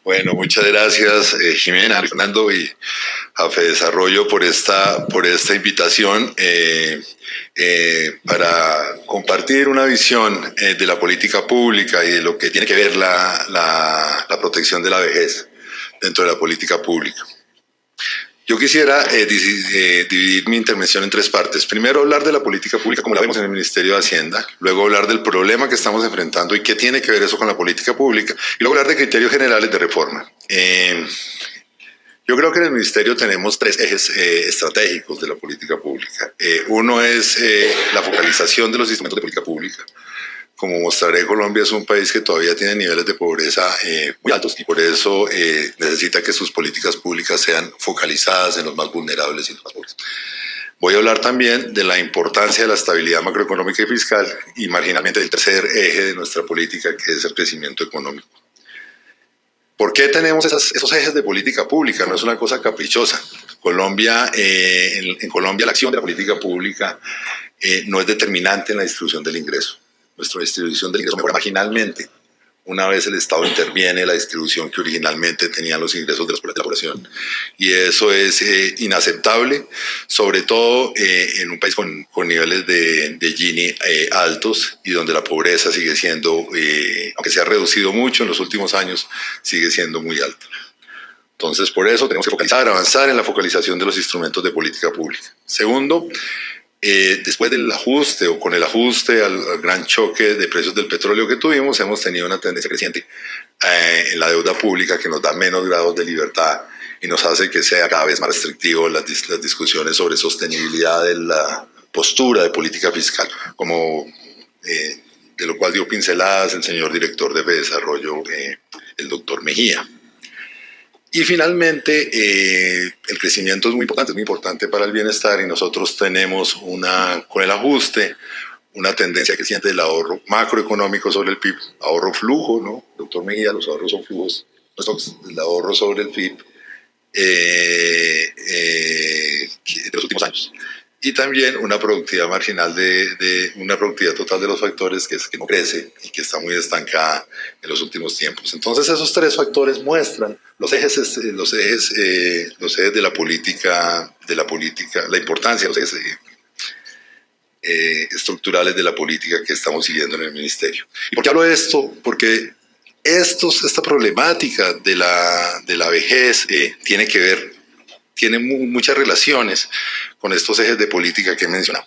Bueno, muchas gracias, Jimena, Fernando y a Desarrollo por esta invitación para compartir una visión de la política pública y de lo que tiene que ver la protección de la vejez dentro de la política pública. Yo quisiera dividir mi intervención en tres partes. Primero, hablar de la política pública como la vemos en el Ministerio de Hacienda. Luego, hablar del problema que estamos enfrentando y qué tiene que ver eso con la política pública. Y luego, hablar de criterios generales de reforma. Yo creo que en el Ministerio tenemos tres ejes estratégicos de la política pública. Uno es la focalización de los instrumentos de política pública. Como mostraré, Colombia es un país que todavía tiene niveles de pobreza muy altos y por eso necesita que sus políticas públicas sean focalizadas en los más vulnerables y los más pobres. Voy a hablar también de la importancia de la estabilidad macroeconómica y fiscal y marginalmente del tercer eje de nuestra política, que es el crecimiento económico. ¿Por qué tenemos esos ejes de política pública? No es una cosa caprichosa. En Colombia la acción de la política pública no es determinante en la distribución del ingreso. Nuestra distribución del ingreso mejora marginalmente una vez el Estado interviene en la distribución que originalmente tenían los ingresos de la población. Y eso es inaceptable, sobre todo en un país con niveles de Gini altos y donde la pobreza sigue siendo, aunque se ha reducido mucho en los últimos años, sigue siendo muy alta. Entonces, por eso tenemos que avanzar en la focalización de los instrumentos de política pública. Segundo, después del ajuste o con el ajuste al gran choque de precios del petróleo que tuvimos, hemos tenido una tendencia creciente en la deuda pública que nos da menos grados de libertad y nos hace que sea cada vez más restrictivo las discusiones sobre sostenibilidad de la postura de política fiscal, como de lo cual dio pinceladas el señor director de Desarrollo, el doctor Mejía. Y finalmente, el crecimiento es muy importante para el bienestar y nosotros tenemos con el ajuste una tendencia creciente del ahorro macroeconómico sobre el PIB, ahorro flujo, ¿no? Doctor Mejía, los ahorros son flujos, el ahorro sobre el PIB de los últimos años. Y también una productividad marginal una productividad total de los factores que no crece y que está muy estancada en los últimos tiempos. Entonces esos tres factores muestran los ejes de la política, la importancia de los ejes estructurales de la política que estamos siguiendo en el Ministerio. ¿Y por qué hablo de esto? Porque esta problemática de la vejez tiene muchas relaciones con estos ejes de política que he mencionado.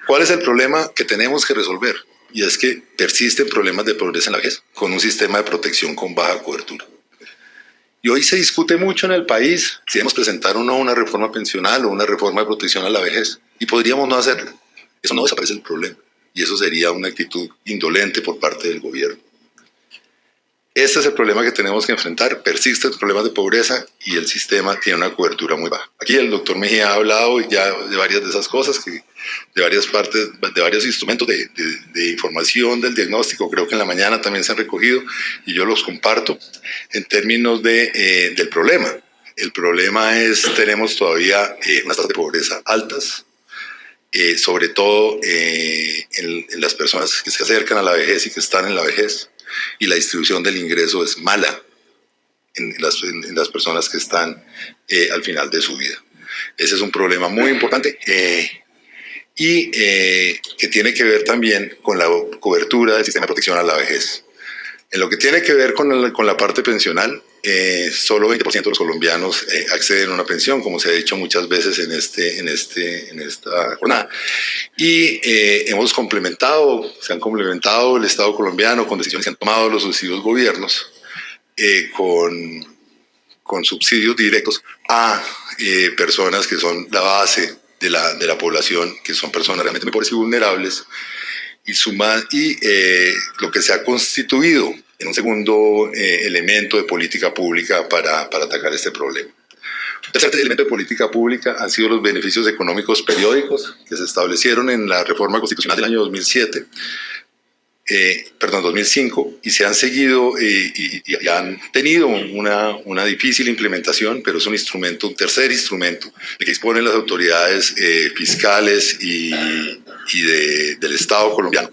¿Cuál es el problema que tenemos que resolver? Y es que persisten problemas de pobreza en la vejez con un sistema de protección con baja cobertura. Y hoy se discute mucho en el país si debemos presentar o no una reforma pensional o una reforma de protección a la vejez. Y podríamos no hacerlo. Eso no desaparece el problema. Y eso sería una actitud indolente por parte del gobierno. Este es el problema que tenemos que enfrentar. Persisten problemas de pobreza y el sistema tiene una cobertura muy baja. Aquí el doctor Mejía ha hablado ya de varias de esas cosas, de varias partes, de varios instrumentos de información del diagnóstico. Creo que en la mañana también se han recogido y yo los comparto en términos del problema. El problema es tenemos todavía unas tasas de pobreza altas, sobre todo en las personas que se acercan a la vejez y que están en la vejez. Y la distribución del ingreso es mala en las personas que están al final de su vida. Ese es un problema muy importante y que tiene que ver también con la cobertura del sistema de protección a la vejez. En lo que tiene que ver con la parte pensional, solo 20% de los colombianos acceden a una pensión, como se ha dicho muchas veces en esta jornada. Y se han complementado el Estado colombiano con decisiones que han tomado los sucesivos gobiernos con subsidios directos a personas que son la base de la población, que son personas realmente muy pobres y vulnerables, y lo que se ha constituido en un segundo elemento de política pública para atacar este problema. El tercer elemento de política pública han sido los beneficios económicos periódicos que se establecieron en la reforma constitucional del año 2007 2005, y se han seguido y han tenido una difícil implementación, pero es un instrumento, un tercer instrumento de que disponen las autoridades fiscales del Estado colombiano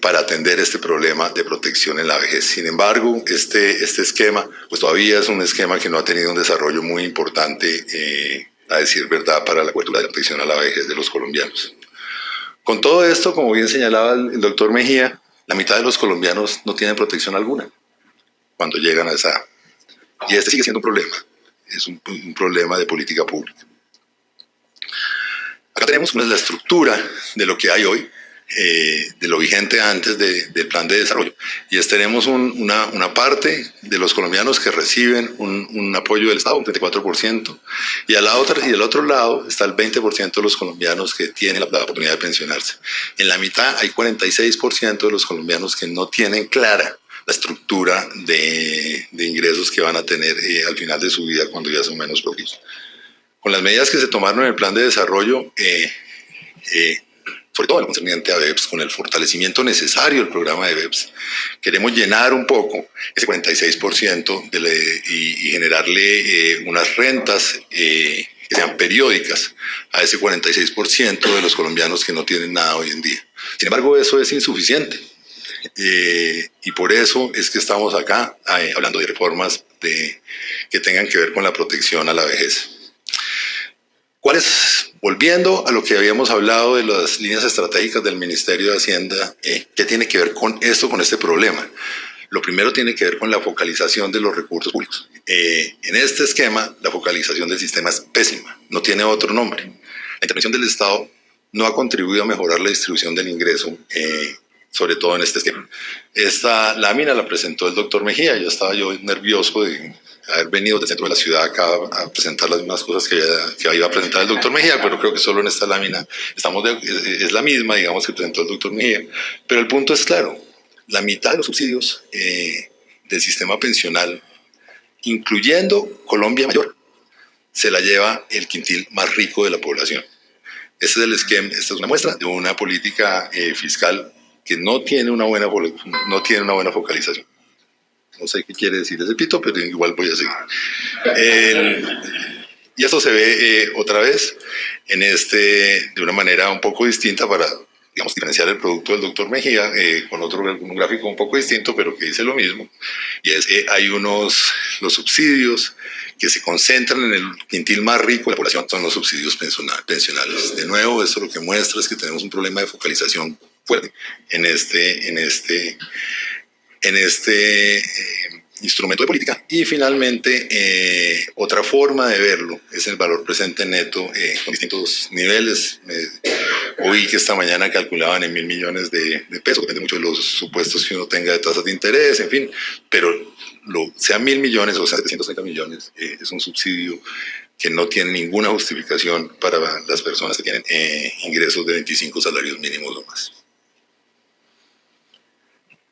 para atender este problema de protección en la vejez. Sin embargo, este esquema pues todavía es un esquema que no ha tenido un desarrollo muy importante, a decir verdad, para la cobertura de la protección a la vejez de los colombianos. Con todo esto, como bien señalaba el doctor Mejía, la mitad de los colombianos no tienen protección alguna cuando llegan a esa edad. Y este sigue siendo un problema. Es un problema de política pública. Acá tenemos la estructura de lo que hay hoy, de lo vigente antes del plan de desarrollo. Y tenemos una parte de los colombianos que reciben un apoyo del Estado, un 34%, y del otro lado está el 20% de los colombianos que tienen la oportunidad de pensionarse. En la mitad hay 46% de los colombianos que no tienen clara la estructura de ingresos que van a tener al final de su vida cuando ya son menos productivos. Con las medidas que se tomaron en el plan de desarrollo, sobre todo en lo concerniente a BEPS, con el fortalecimiento necesario del programa de BEPS, queremos llenar un poco ese 46% y generarle unas rentas que sean periódicas a ese 46% de los colombianos que no tienen nada hoy en día. Sin embargo, eso es insuficiente. Y por eso es que estamos acá hablando de reformas que tengan que ver con la protección a la vejez. Volviendo a lo que habíamos hablado de las líneas estratégicas del Ministerio de Hacienda, ¿qué tiene que ver con esto, con este problema? Lo primero tiene que ver con la focalización de los recursos públicos. En este esquema, la focalización del sistema es pésima, no tiene otro nombre. La intervención del Estado no ha contribuido a mejorar la distribución del ingreso, sobre todo en este esquema. Esta lámina la presentó el doctor Mejía, ya estaba yo nervioso de haber venido del centro de la ciudad acá a presentar las mismas cosas que iba a presentar el doctor Mejía, pero creo que solo en esta lámina es la misma, digamos, que presentó el doctor Mejía. Pero el punto es claro, la mitad de los subsidios del sistema pensional, incluyendo Colombia Mayor, se la lleva el quintil más rico de la población. Este es el esquema, esta es una muestra de una política fiscal que no tiene una buena focalización. No sé qué quiere decir ese pito, pero igual voy a seguir. Y esto se ve otra vez de una manera un poco distinta para, digamos, diferenciar el producto del doctor Mejía con un gráfico un poco distinto, pero que dice lo mismo. Y es que hay los subsidios que se concentran en el quintil más rico de la población, son los subsidios pensionales. De nuevo, esto lo que muestra es que tenemos un problema de focalización fuerte en este instrumento de política. Y finalmente, otra forma de verlo es el valor presente neto con distintos niveles. Oí que esta mañana calculaban en 1.000 millones de pesos, depende mucho de los supuestos que uno tenga de tasas de interés, en fin, pero sea 1.000 millones o sea 730 millones, es un subsidio que no tiene ninguna justificación para las personas que tienen ingresos de 25 salarios mínimos o más.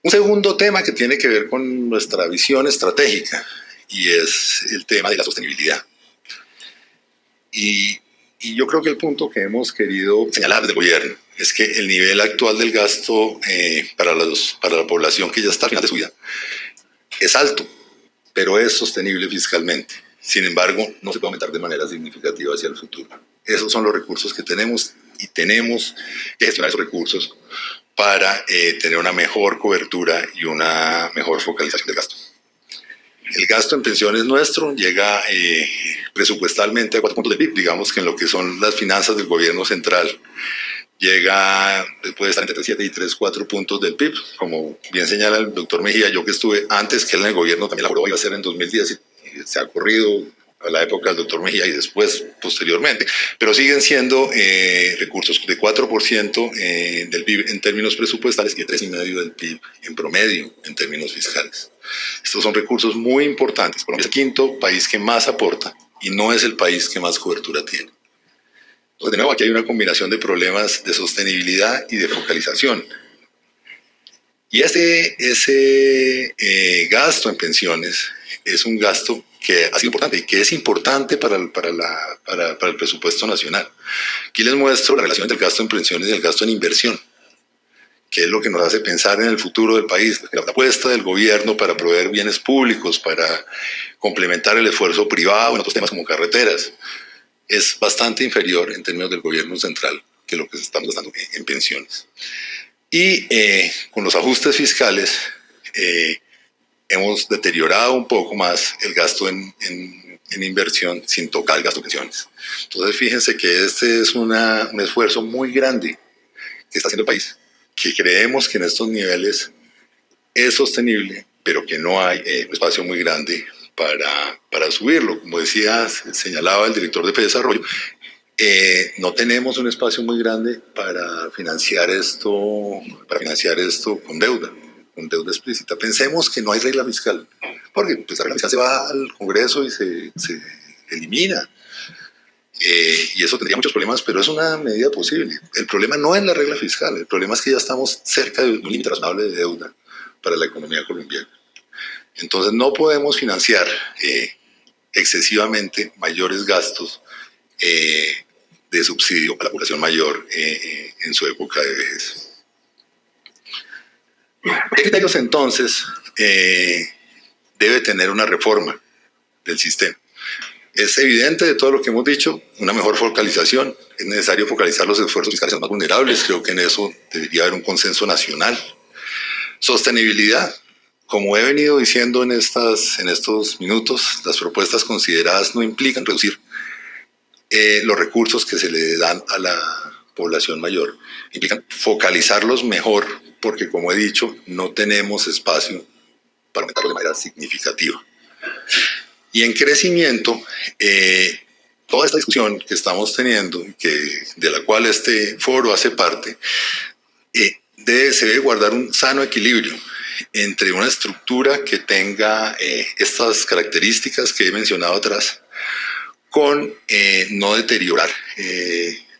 Un segundo tema que tiene que ver con nuestra visión estratégica y es el tema de la sostenibilidad. Y yo creo que el punto que hemos querido señalar del gobierno es que el nivel actual del gasto para la población que ya está al final de su vida es alto, pero es sostenible fiscalmente. Sin embargo, no se puede aumentar de manera significativa hacia el futuro. Esos son los recursos que tenemos y tenemos que gestionar esos recursos para tener una mejor cobertura y una mejor focalización del gasto. El gasto en pensiones nuestro llega presupuestalmente a 4 puntos del PIB, digamos que en lo que son las finanzas del gobierno central puede estar entre 7 y 4 puntos del PIB, como bien señala el doctor Mejía. Yo que estuve antes que él en el gobierno también la aprobó, iba a ser en 2010 y se ha corrido a la época del doctor Mejía y después, posteriormente, pero siguen siendo recursos de 4% del PIB en términos presupuestales y 3,5% del PIB en promedio en términos fiscales. Estos son recursos muy importantes. Colombia es el quinto país que más aporta y no es el país que más cobertura tiene. Entonces, de nuevo, aquí hay una combinación de problemas de sostenibilidad y de focalización. Y ese gasto en pensiones es un gasto que ha sido importante y que es importante para el presupuesto nacional. Aquí les muestro la relación entre el gasto en pensiones y el gasto en inversión. que es lo que nos hace pensar en el futuro del país. La apuesta del gobierno para proveer bienes públicos, para complementar el esfuerzo privado en otros temas como carreteras, es bastante inferior en términos del gobierno central que lo que estamos gastando en pensiones. Y con los ajustes fiscales hemos deteriorado un poco más el gasto en inversión sin tocar el gasto de pensiones. Entonces fíjense que este es un esfuerzo muy grande que está haciendo el país, que creemos que en estos niveles es sostenible, pero que no hay un espacio muy grande para subirlo. Como decía, señalaba el director de Desarrollo, no tenemos un espacio muy grande para financiar esto con deuda explícita. Pensemos que no hay regla fiscal, porque pues, la regla fiscal se va al Congreso y se elimina. Y eso tendría muchos problemas, pero es una medida posible. El problema no es la regla fiscal, el problema es que ya estamos cerca de un límite razonable de deuda para la economía colombiana. Entonces no podemos financiar excesivamente mayores gastos de subsidio a la población mayor en su época de vejez. ¿Qué criterios entonces debe tener una reforma del sistema? Es evidente de todo lo que hemos dicho, una mejor focalización. Es necesario focalizar los esfuerzos fiscales en los más vulnerables. Creo que en eso debería haber un consenso nacional. Sostenibilidad. Como he venido diciendo en estos minutos, las propuestas consideradas no implican reducir los recursos que se le dan a la población mayor. Implican focalizarlos mejor, porque como he dicho, no tenemos espacio para aumentarlo de manera significativa. Y en crecimiento, toda esta discusión que estamos teniendo, de la cual este foro hace parte, se debe guardar un sano equilibrio entre una estructura que tenga estas características que he mencionado atrás, con no deteriorar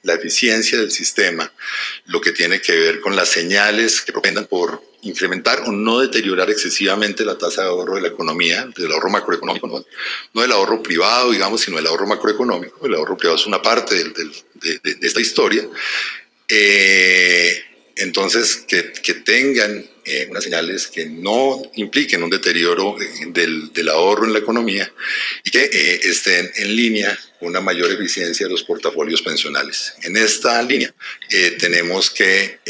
la eficiencia del sistema, lo que tiene que ver con las señales que propendan por incrementar o no deteriorar excesivamente la tasa de ahorro de la economía, del ahorro macroeconómico, no del ahorro privado, digamos, sino del ahorro macroeconómico. El ahorro privado es una parte de esta historia. Entonces, que tengan unas señales que no impliquen un deterioro del ahorro en la economía y que estén en línea con una mayor eficiencia de los portafolios pensionales. En esta línea tenemos que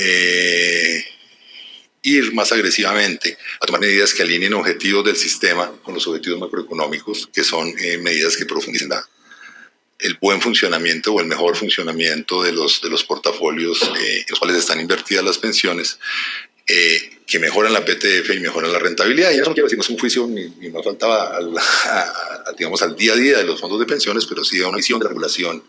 ir más agresivamente a tomar medidas que alineen objetivos del sistema con los objetivos macroeconómicos, que son medidas que profundicen el buen funcionamiento o el mejor funcionamiento de los portafolios en los cuales están invertidas las pensiones, que mejoran la PTF y mejoran la rentabilidad. Y eso no quiero decir, no es un juicio ni más faltaba digamos, al día a día de los fondos de pensiones, pero sí a una visión de la regulación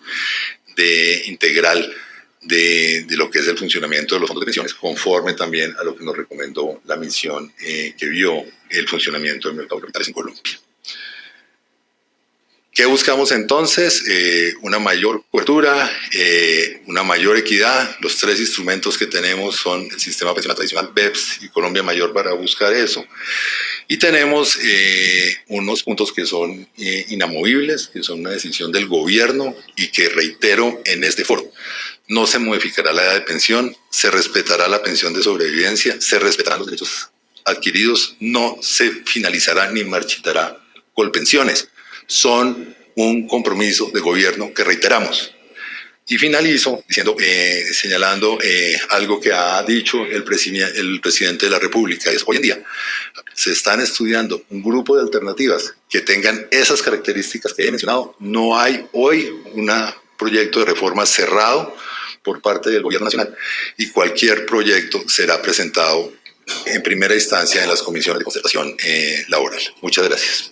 integral de lo que es el funcionamiento de los fondos de pensiones, conforme también a lo que nos recomendó la misión que vio el funcionamiento del mercado de capitales en Colombia. ¿Qué buscamos entonces? Una mayor cobertura, una mayor equidad. Los tres instrumentos que tenemos son el sistema pensional tradicional, BEPS y Colombia Mayor para buscar eso. Y tenemos unos puntos que son inamovibles, que son una decisión del gobierno y que reitero en este foro. No se modificará la edad de pensión, se respetará la pensión de sobrevivencia, se respetarán los derechos adquiridos, no se finalizará ni marchitará Colpensiones. Son un compromiso de gobierno que reiteramos. Y finalizo diciendo, señalando algo que ha dicho el presidente de la República. Es, hoy en día se están estudiando un grupo de alternativas que tengan esas características que he mencionado. No hay hoy un proyecto de reforma cerrado por parte del gobierno nacional y cualquier proyecto será presentado en primera instancia en las comisiones de concertación laboral. Muchas gracias.